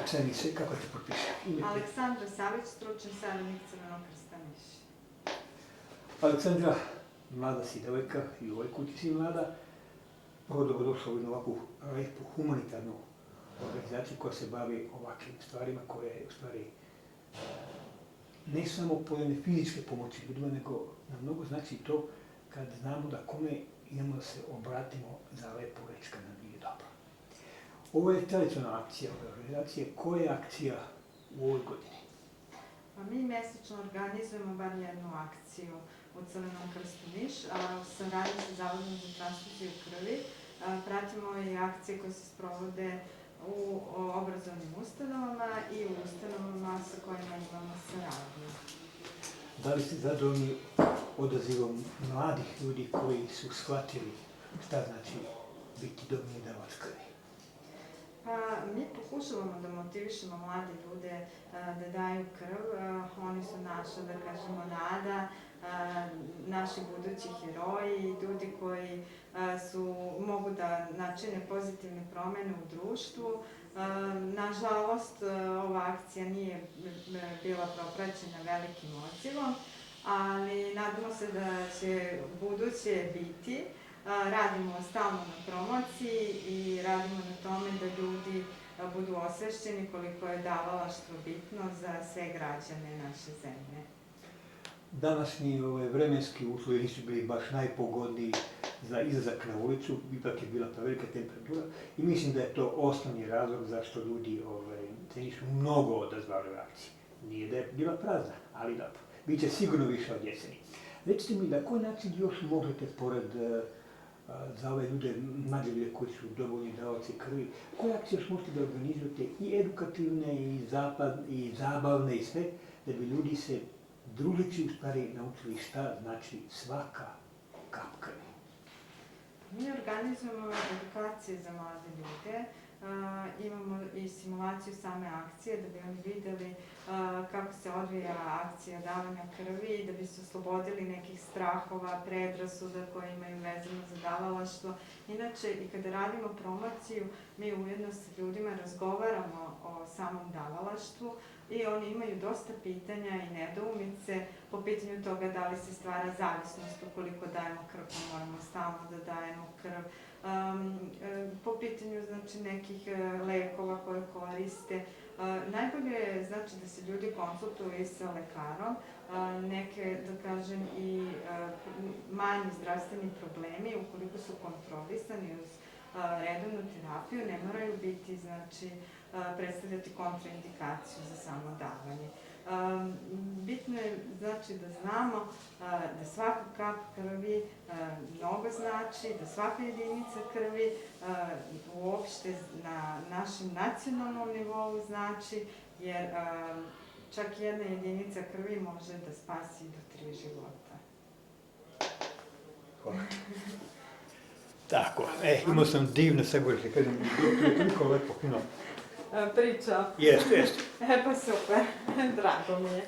Ceni se, kako te potpiše? Aleksandra Savić, stručni savjetnik Crvenog krsta Niš. Aleksandra, mlada si devojka i u ovoj kući si mlada. Prvo dobrodošla u jednu ovakvu lepu humanitarnu organizaciju koja se bavi ovakvim stvarima, koja je u stvari ne samo pojedine fizičke pomoći ljudima, nego nam mnogo znači to kad znamo da kome idemo da se obratimo za lepu reč kad nam nije dobro. Ovo je tradicionalna akcija ove organizacije. Koja je akcija u ovoj godini? Mi mesečno organizujemo bar jednu akciju u Crvenom krstu Niš, a u saradnji sa Zavodom za transfuziju krvi pratimo i akcije koje se sprovode u obrazovnim ustanovama i u ustanovama sa kojima imamo saradnju. Da li ste zadovoljni odazivom mladih ljudi koji su shvatili šta znači biti dobri davač krvi? Mi pokušavamo da motivišemo mlade ljude da daju krv. Oni su naša, da kažemo, nada, naši budući heroji, ljudi koji mogu da načine pozitivne promene u društvu. Nažalost, ova akcija nije bila propraćena velikim odzivom, ali nadamo se da će buduće biti. Radimo stalno na promociji i radimo na tome da ljudi budu osvešćeni koliko je davalaštvo bitno za sve građane naše zemlje. Današnji vremenski uslovi nisu bili baš najpogodniji za izlazak na ulicu, ipak je bila prevelika temperatura i mislim da je to osnovni razlog zašto ljudi se nisu mnogo odazvali u akciji. Nije da je bila prazna, ali dobro, bit će sigurno više od jeseni. Recite mi na koji način još možete, pored za ove ljude, mlađe ljude koji su dovoljni davaoci krvi, koje akcije još možete da organizujete i edukativne i zabavne i sve, da bi ljudi se družeći u stvari naučili šta znači svaka kap krvi? Mi organizujemo edukacije za mlade ljude, imamo i simulaciju same akcije da bi oni videli kako se odvija akcija davanja krvi, da bi se oslobodili nekih strahova, predrasuda koje imaju vezano za davalaštvo. Inače, i kada radimo promociju, mi ujedno sa ljudima razgovaramo o samom davalaštvu i oni imaju dosta pitanja i nedoumice po pitanju toga da li se stvara zavisnost ukoliko dajemo krv, pa moramo stalno da dajemo krv. Po pitanju nekih lekova koje koriste. Najbolje je da se ljudi konsultuju i sa lekarom, neke, da kažem, i manji zdravstveni problemi, ukoliko su kontrolisani uz redovnu terapiju, ne moraju biti, predstavljati kontraindikaciju za samo davanje. Bitno je, da znamo da svaka kap krvi mnogo znači, da svaka jedinica krvi uopšte na našem nacionalnom nivou znači, jer čak jedna jedinica krvi može da spasi do 3 života. Hvala. Tako, imao sam divno sagovorite, kažem, toliko lepo, puno. Priča. Jeste. Pa super, drago mi je.